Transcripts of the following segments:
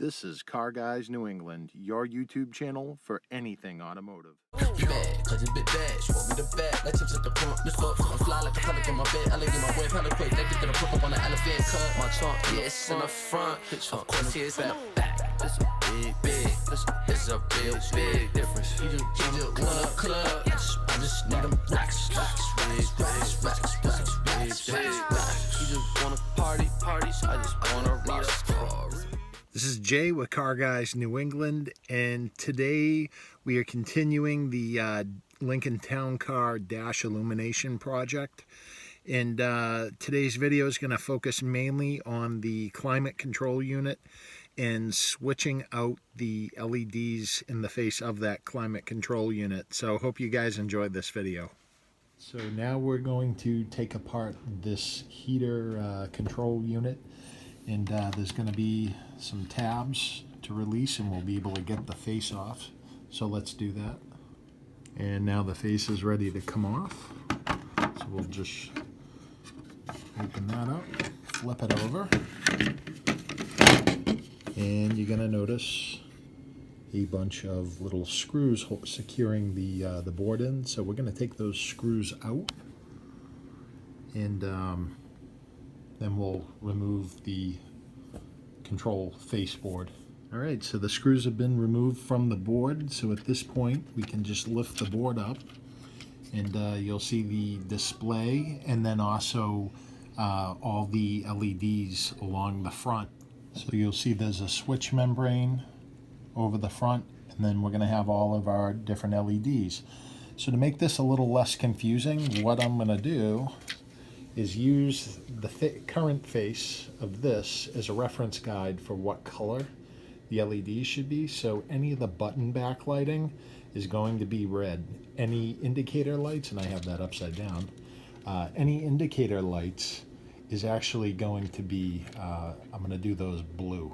This is Car Guys New England, your YouTube channel for anything automotive. Bad, cause it's bit bad. She want me the bag, like chips at the front. Lift up, I'm fly like a pelic in my bed. I like get my boy pelic quick. They get gonna put up on the elephant cut. My trunk, yeah, it's in the front. Of course, it's in the back. This a big. This a real big difference. You just want a club. I just need them racks. You just wanna party. I just wanna rock. This is Jay with Car Guys New England, and today we are continuing the Lincoln Town Car Dash Illumination project. And today's video is going to focus mainly on the climate control unit and switching out the LEDs in the face of that climate control unit. So hope you guys enjoyed this video. So now we're going to take apart this heater control unit. And there's going to be some tabs to release, and we'll be able to get the face off. So let's do that. And now the face is ready to come off. So we'll just open that up, flip it over, and you're going to notice a bunch of little screws securing the board in. So we're going to take those screws out, and then we'll remove the control face board. All right, so the screws have been removed from the board. So at this point, we can just lift the board up, and you'll see the display, and then also all the LEDs along the front. So you'll see there's a switch membrane over the front, and then we're gonna have all of our different LEDs. So to make this a little less confusing, what I'm gonna do is use the current face of this as a reference guide for what color the LEDs should be. So any of the button backlighting is going to be red. Any indicator lights, and I have that upside down, any indicator lights is actually going to be, I'm going to do those blue.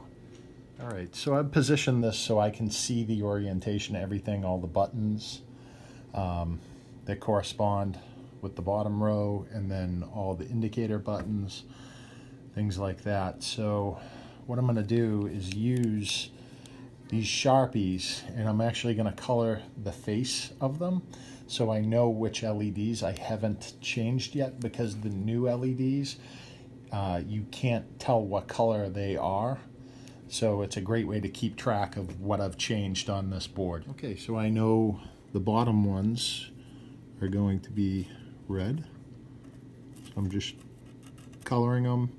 All right, so I've positioned this so I can see the orientation of everything, all the buttons that correspond with the bottom row, and then all the indicator buttons, things like that. So what I'm going to do is use these Sharpies, and I'm actually going to color the face of them so I know which LEDs I haven't changed yet, because the new LEDs, you can't tell what color they are. So it's a great way to keep track of what I've changed on this board. Okay, so I know the bottom ones are going to be red. So I'm just coloring them.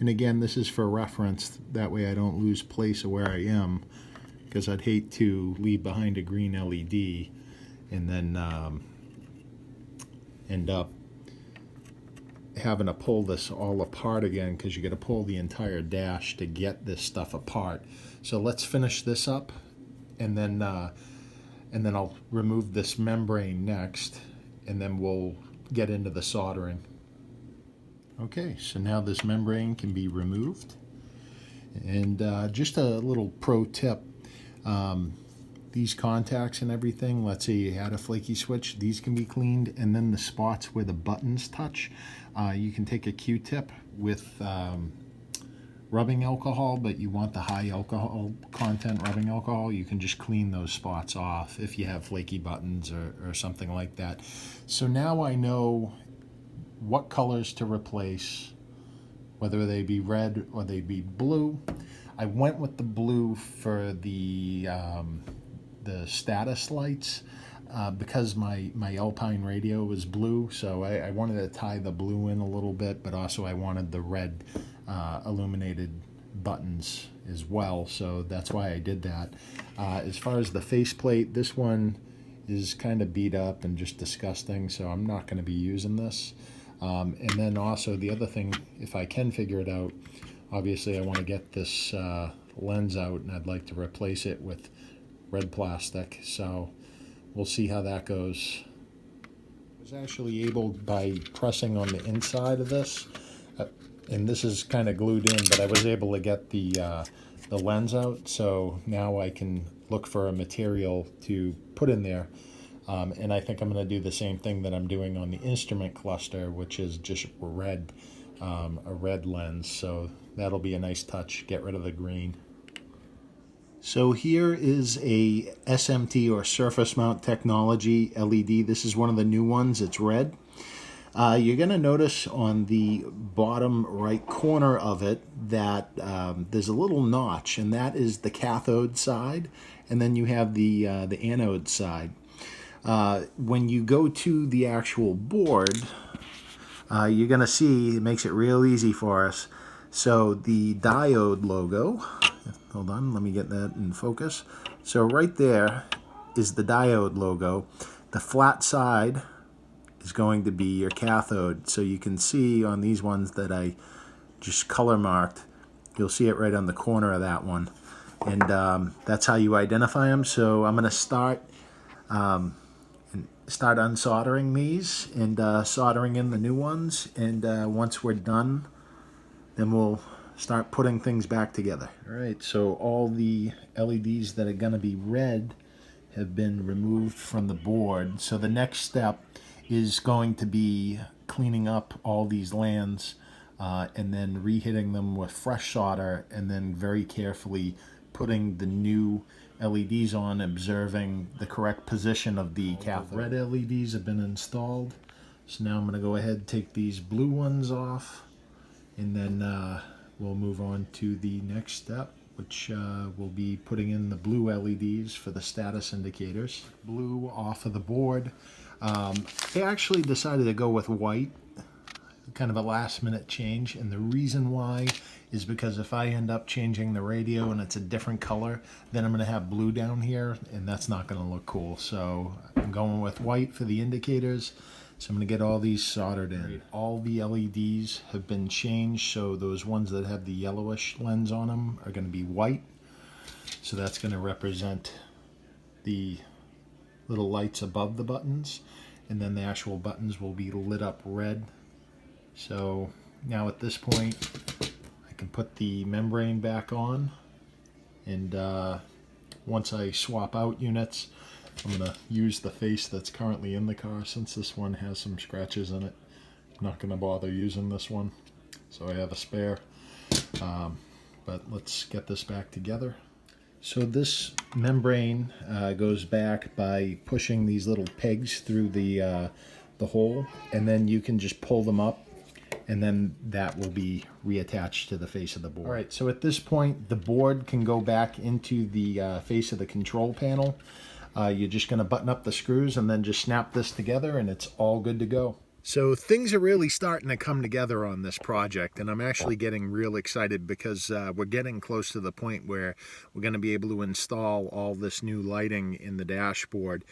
And again, this is for reference. That way I don't lose place of where I am, because I'd hate to leave behind a green LED and then end up having to pull this all apart again, because you got to pull the entire dash to get this stuff apart. So let's finish this up, and then I'll remove this membrane next, and then we'll get into the soldering. Okay, so now this membrane can be removed. And just a little pro tip, these contacts and everything, let's say you had a flaky switch, these can be cleaned, and then the spots where the buttons touch, you can take a Q-tip with rubbing alcohol, but you want the high alcohol content rubbing alcohol, you can just clean those spots off if you have flaky buttons or something like that. So now I know what colors to replace, whether they be red or they be blue. I went with the blue for the status lights because my Alpine radio was blue, so I wanted to tie the blue in a little bit, but also I wanted the red illuminated buttons as well, so that's why I did that. As far as the faceplate, this one is kind of beat up and just disgusting, so I'm not going to be using this. And then also the other thing, if I can figure it out, obviously I want to get this lens out, and I'd like to replace it with red plastic, so we'll see how that goes. I was actually able, by pressing on the inside of this, and this is kind of glued in, but I was able to get the lens out, so now I can look for a material to put in there. And I think I'm going to do the same thing that I'm doing on the instrument cluster, which is just red, a red lens. So that'll be a nice touch. Get rid of the green. So here is a SMT or surface mount technology LED. This is one of the new ones. It's red. You're going to notice on the bottom right corner of it that there's a little notch, and that is the cathode side, and then you have the anode side. When you go to the actual board, you're going to see it makes it real easy for us. So the diode logo, hold on, let me get that in focus. So right there is the diode logo. The flat side is going to be your cathode. So you can see on these ones that I just color marked, you'll see it right on the corner of that one. And that's how you identify them. So I'm going to start unsoldering these and soldering in the new ones. And once we're done, then we'll start putting things back together. All right, so all the LEDs that are going to be red have been removed from the board. So the next step is going to be cleaning up all these lands and then rehitting them with fresh solder, and then very carefully putting the new LEDs on, observing the correct position of the cathode. Red LEDs have been installed. So now I'm going to go ahead and take these blue ones off, and then we'll move on to the next step, which will be putting in the blue LEDs for the status indicators. Blue off of the board. I actually decided to go with white, kind of a last minute change, and the reason why is because if I end up changing the radio and it's a different color, then I'm going to have blue down here, and that's not going to look cool. So I'm going with white for the indicators. So I'm going to get all these soldered in. All the LEDs have been changed, so those ones that have the yellowish lens on them are going to be white. So that's going to represent the little lights above the buttons, and then the actual buttons will be lit up red. So now at this point, I can put the membrane back on, and once I swap out units, I'm going to use the face that's currently in the car. Since this one has some scratches in it, I'm not going to bother using this one, so I have a spare. But let's get this back together. So this membrane goes back by pushing these little pegs through the hole, and then you can just pull them up, and then that will be reattached to the face of the board. All right, so at this point, the board can go back into the face of the control panel. You're just going to button up the screws and then just snap this together, and it's all good to go. So things are really starting to come together on this project, and I'm actually getting real excited because we're getting close to the point where we're going to be able to install all this new lighting in the dashboard.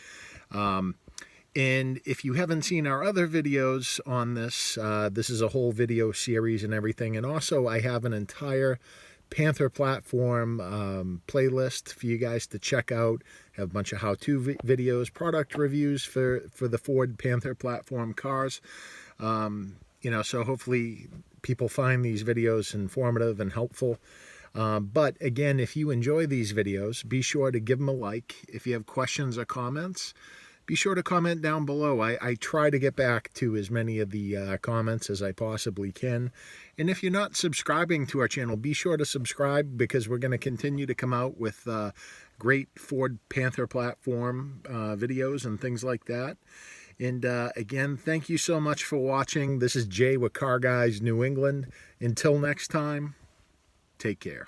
And if you haven't seen our other videos on this, this is a whole video series and everything. And also I have an entire Panther platform playlist for you guys to check out. Have a bunch of how-to videos, product reviews for the Ford Panther platform cars. You know, so hopefully people find these videos informative and helpful. But again, if you enjoy these videos, be sure to give them a like. If you have questions or comments, be sure to comment down below. I try to get back to as many of the comments as I possibly can. And if you're not subscribing to our channel, be sure to subscribe, because we're going to continue to come out with great Ford Panther platform videos and things like that. And again, thank you so much for watching. This is Jay with Car Guys New England. Until next time, take care.